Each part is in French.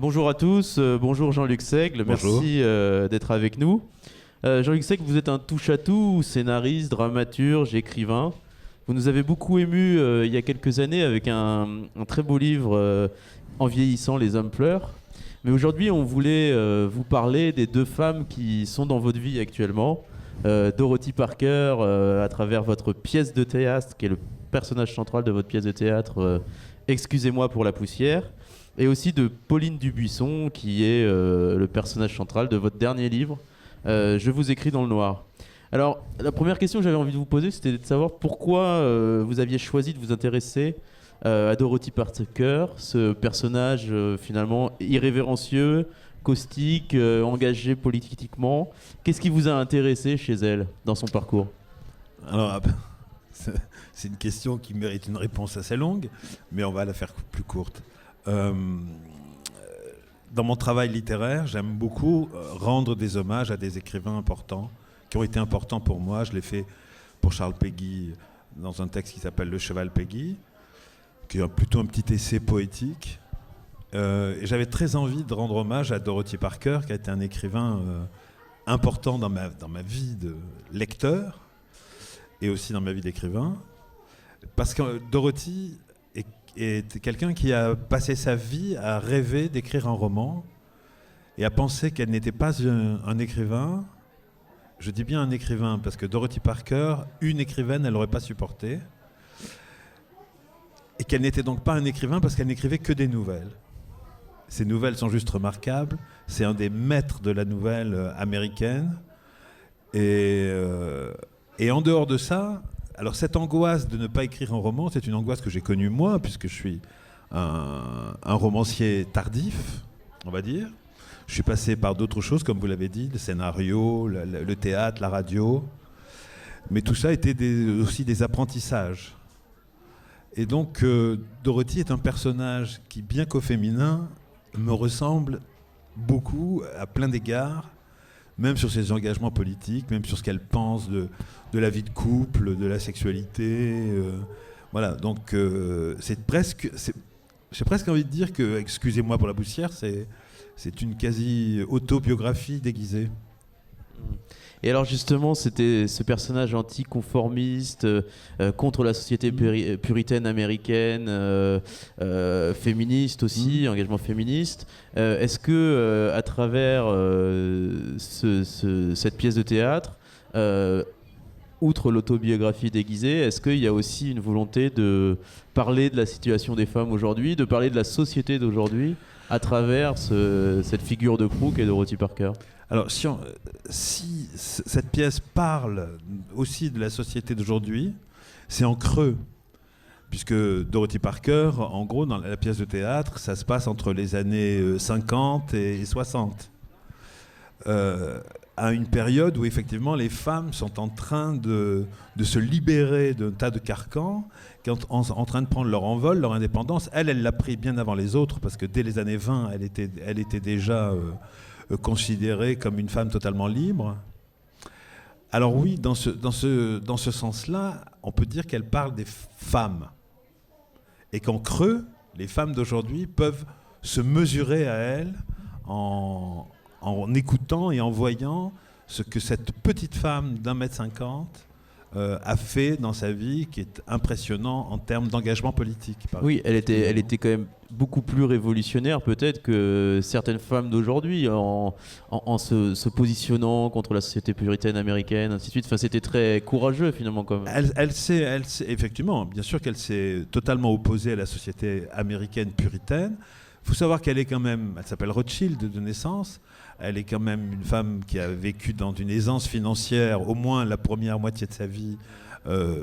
Bonjour à tous, bonjour Jean-Luc Seigle, Bonjour. merci d'être avec nous. Jean-Luc Seigle, vous êtes un touche-à-tout, scénariste, dramaturge, écrivain. Vous nous avez beaucoup émus il y a quelques années avec un très beau livre En vieillissant, les hommes pleurent. Mais aujourd'hui, on voulait vous parler des deux femmes qui sont dans votre vie actuellement. Dorothy Parker, à travers votre pièce de théâtre, qui est le personnage central de votre pièce de théâtre, Excusez-moi pour la poussière. Et aussi de Pauline Dubuisson, qui est le personnage central de votre dernier livre, Je vous écris dans le noir. Alors, la première question que j'avais envie de vous poser, c'était de savoir pourquoi vous aviez choisi de vous intéresser à Dorothy Parker, ce personnage finalement irrévérencieux, caustique, engagé politiquement. Qu'est-ce qui vous a intéressé chez elle dans son parcours ? Alors, c'est une question qui mérite une réponse assez longue, mais on va la faire plus courte. Dans mon travail littéraire, j'aime beaucoup rendre des hommages à des écrivains importants, qui ont été importants pour moi. Je l'ai fait pour Charles Péguy dans un texte qui s'appelle Le Cheval Péguy, qui est plutôt un petit essai poétique. Et j'avais très envie de rendre hommage à Dorothy Parker, qui a été un écrivain important dans ma vie de lecteur et aussi dans ma vie d'écrivain. Parce que Dorothy est quelqu'un qui a passé sa vie à rêver d'écrire un roman et à penser qu'elle n'était pas un écrivain. Je dis bien un écrivain parce que Dorothy Parker, une écrivaine, elle n'aurait pas supporté. Et qu'elle n'était donc pas un écrivain parce qu'elle n'écrivait que des nouvelles. Ces nouvelles sont juste remarquables. C'est un des maîtres de la nouvelle américaine. Et en dehors de ça, alors cette angoisse de ne pas écrire un roman, c'est une angoisse que j'ai connue moi, puisque je suis un romancier tardif, on va dire. Je suis passé par d'autres choses, comme vous l'avez dit, le scénario, le théâtre, la radio. Mais tout ça était aussi des apprentissages. Et donc, Dorothy est un personnage qui, bien qu'au féminin, me ressemble beaucoup à plein d'égards, même sur ses engagements politiques, même sur ce qu'elle pense de la vie de couple, de la sexualité. Voilà, donc j'ai presque envie de dire que, excusez-moi pour la poussière, c'est une quasi-autobiographie déguisée. Et alors justement, c'était ce personnage anticonformiste contre la société puritaine américaine, féministe aussi, engagement féministe. Est-ce que à travers cette pièce de théâtre, outre l'autobiographie déguisée, est-ce qu'il y a aussi une volonté de parler de la situation des femmes aujourd'hui, de parler de la société d'aujourd'hui à travers cette figure de proue qu'est Dorothy Parker ? Alors, si cette pièce parle aussi de la société d'aujourd'hui, c'est en creux. Puisque Dorothy Parker, en gros, dans la pièce de théâtre, ça se passe entre les années 50 et 60. À une période où, effectivement, les femmes sont en train de se libérer d'un tas de carcans, qui sont en train de prendre leur envol, leur indépendance. Elle l'a pris bien avant les autres, parce que dès les années 20, elle était déjà considérée comme une femme totalement libre. Alors oui, dans ce sens-là, on peut dire qu'elle parle des femmes. Et qu'en creux, les femmes d'aujourd'hui peuvent se mesurer à elle en écoutant et en voyant ce que cette petite femme d'1,50 m a fait dans sa vie, qui est impressionnant en termes d'engagement politique. Oui, elle était quand même beaucoup plus révolutionnaire peut-être que certaines femmes d'aujourd'hui en se positionnant contre la société puritaine américaine, ainsi de suite. Enfin, c'était très courageux finalement quand même. Elle s'est effectivement, bien sûr qu'elle s'est totalement opposée à la société américaine puritaine. Il faut savoir qu'elle est quand même, elle s'appelle Rothschild de naissance. Elle est quand même une femme qui a vécu dans une aisance financière, au moins la première moitié de sa vie,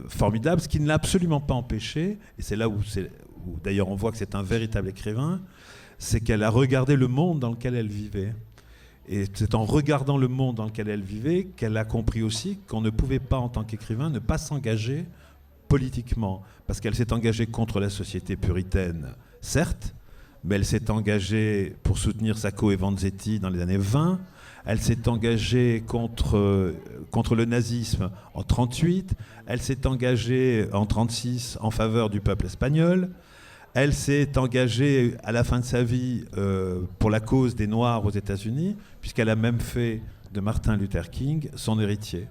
formidable, ce qui ne l'a absolument pas empêché, et c'est là où d'ailleurs on voit que c'est un véritable écrivain, c'est qu'elle a regardé le monde dans lequel elle vivait. Et c'est en regardant le monde dans lequel elle vivait qu'elle a compris aussi qu'on ne pouvait pas, en tant qu'écrivain, ne pas s'engager politiquement. Parce qu'elle s'est engagée contre la société puritaine, certes, mais elle s'est engagée pour soutenir Sacco et Vanzetti dans les années 20. Elle s'est engagée contre le nazisme en 1938. Elle s'est engagée en 1936 en faveur du peuple espagnol. Elle s'est engagée à la fin de sa vie pour la cause des Noirs aux États-Unis, puisqu'elle a même fait de Martin Luther King son héritier.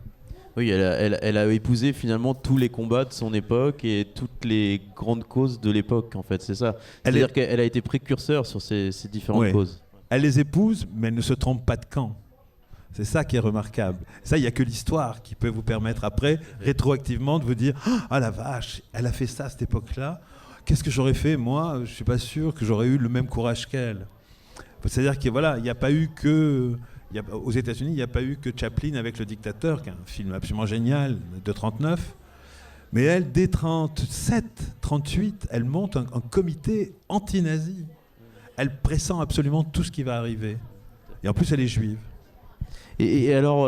Oui, elle a épousé finalement tous les combats de son époque et toutes les grandes causes de l'époque, en fait, c'est ça. C'est-à-dire qu'elle a été précurseur sur ces différentes causes. Elle les épouse, mais elle ne se trompe pas de camp. C'est ça qui est remarquable. Ça, il n'y a que l'histoire qui peut vous permettre après, rétroactivement, de vous dire « Ah la vache, elle a fait ça à cette époque-là. Qu'est-ce que j'aurais fait, moi? Je ne suis pas sûr que j'aurais eu le même courage qu'elle. » C'est-à-dire qu'il n'y a pas eu que... aux États-Unis, il n'y a pas eu que Chaplin avec Le Dictateur, qui est un film absolument génial, de 1939. Mais elle, dès 1937, 1938, elle monte un comité anti-nazi. Elle pressent absolument tout ce qui va arriver. Et en plus, elle est juive. Et alors,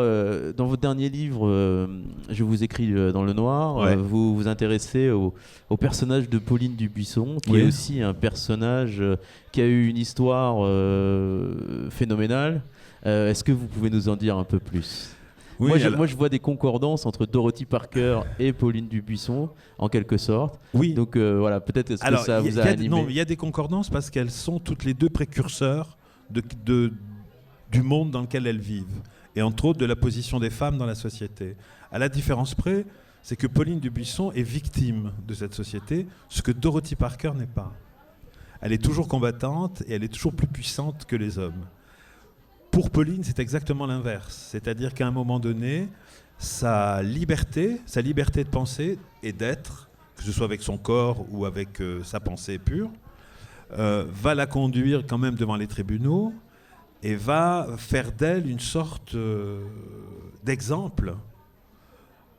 dans votre dernier livre, Je vous écris dans le noir, vous vous intéressez au personnage de Pauline Dubuisson, qui est aussi un personnage qui a eu une histoire phénoménale. Est-ce que vous pouvez nous en dire un peu plus? Moi, je vois des concordances entre Dorothy Parker et Pauline Dubuisson, en quelque sorte. Oui. Donc voilà, peut-être est-ce que ça vous a animé? Non, il y a des concordances parce qu'elles sont toutes les deux précurseurs du monde dans lequel elles vivent. Et entre autres de la position des femmes dans la société. À la différence près, c'est que Pauline Dubuisson est victime de cette société, ce que Dorothy Parker n'est pas. Elle est toujours combattante et elle est toujours plus puissante que les hommes. Pour Pauline, c'est exactement l'inverse. C'est-à-dire qu'à un moment donné, sa liberté de penser et d'être, que ce soit avec son corps ou avec sa pensée pure, va la conduire quand même devant les tribunaux et va faire d'elle une sorte d'exemple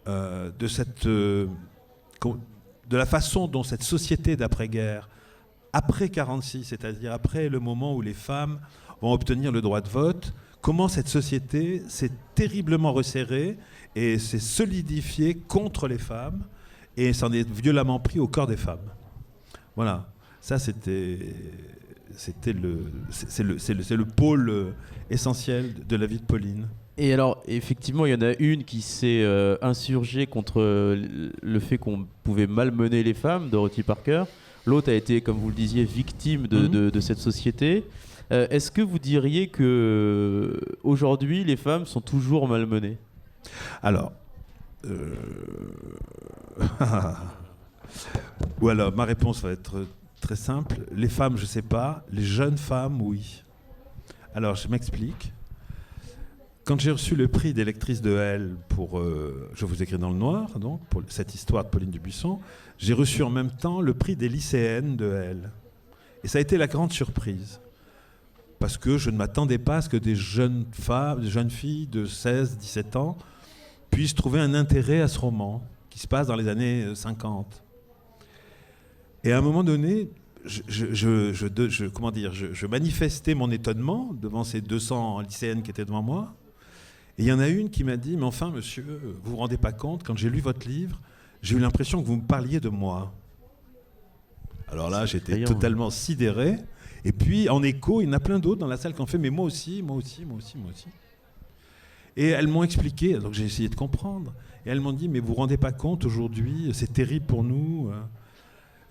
de la façon dont cette société d'après-guerre, après 1946, c'est-à-dire après le moment où les femmes vont obtenir le droit de vote, comment cette société s'est terriblement resserrée et s'est solidifiée contre les femmes et s'en est violemment pris au corps des femmes. Voilà, ça c'est le pôle essentiel de la vie de Pauline. Et alors, effectivement, il y en a une qui s'est insurgée contre le fait qu'on pouvait malmener les femmes, Dorothy Parker. L'autre a été, comme vous le disiez, victime de cette société. Est-ce que vous diriez que aujourd'hui les femmes sont toujours malmenées? Alors, ou alors ma réponse va être très simple. Les femmes, je ne sais pas. Les jeunes femmes, oui. Alors, je m'explique. Quand j'ai reçu le prix des lectrices de Elle pour Je vous écris dans le noir, donc, pour cette histoire de Pauline Dubuisson, j'ai reçu en même temps le prix des lycéennes de Elle. Et ça a été la grande surprise. Parce que je ne m'attendais pas à ce que des jeunes filles de 16, 17 ans puissent trouver un intérêt à ce roman qui se passe dans les années 50. Et à un moment donné, je manifestais mon étonnement devant ces 200 lycéennes qui étaient devant moi. Et il y en a une qui m'a dit « Mais enfin, monsieur, vous vous rendez pas compte, quand j'ai lu votre livre, j'ai eu l'impression que vous me parliez de moi. » Alors là, j'étais totalement sidéré. Et puis, en écho, il y en a plein d'autres dans la salle qui ont fait « Mais moi aussi, moi aussi, moi aussi, moi aussi. » Et elles m'ont expliqué, donc j'ai essayé de comprendre. Et elles m'ont dit « Mais vous vous rendez pas compte, aujourd'hui, c'est terrible pour nous.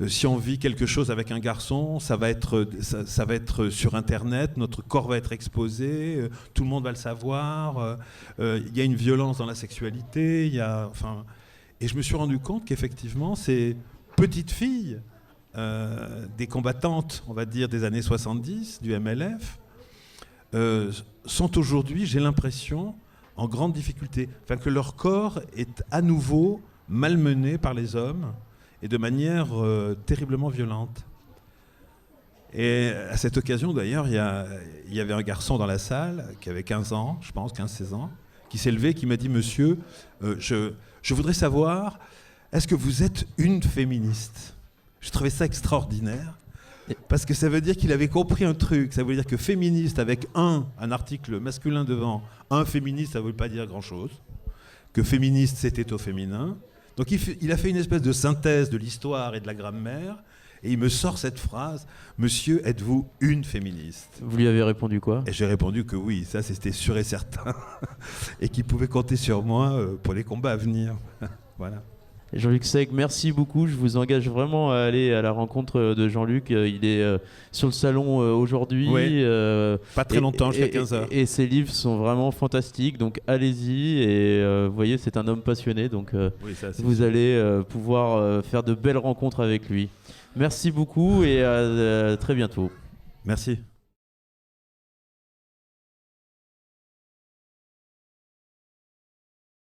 Si on vit quelque chose avec un garçon, ça va être sur Internet, notre corps va être exposé, tout le monde va le savoir. Il y a une violence dans la sexualité. Et je me suis rendu compte qu'effectivement, ces petites filles, des combattantes, on va dire, des années 70, du MLF, sont aujourd'hui, j'ai l'impression, en grande difficulté. Enfin, que leur corps est à nouveau malmené par les hommes et de manière terriblement violente. Et à cette occasion, d'ailleurs, il y avait un garçon dans la salle qui avait 15 ans, je pense, 15-16 ans, qui s'est levé, qui m'a dit « Monsieur, je voudrais savoir, est-ce que vous êtes une féministe ?» Je trouvais ça extraordinaire, parce que ça veut dire qu'il avait compris un truc. Ça veut dire que féministe, avec un article masculin devant, un féministe, ça ne veut pas dire grand-chose. Que féministe, c'était au féminin. Donc il a fait une espèce de synthèse de l'histoire et de la grammaire, et il me sort cette phrase « Monsieur, êtes-vous une féministe ?» Vous lui avez répondu quoi? Et j'ai répondu que oui, ça c'était sûr et certain, et qu'il pouvait compter sur moi pour les combats à venir. Voilà. Jean-Luc Seigue, merci beaucoup. Je vous engage vraiment à aller à la rencontre de Jean-Luc. Il est sur le salon aujourd'hui. Oui. Pas très longtemps, jusqu'à 15h. Et ses livres sont vraiment fantastiques. Donc allez-y. Et vous voyez, c'est un homme passionné. Donc Oui, ça, c'est vous sûr. allez pouvoir faire de belles rencontres avec lui. Merci beaucoup et à très bientôt. Merci.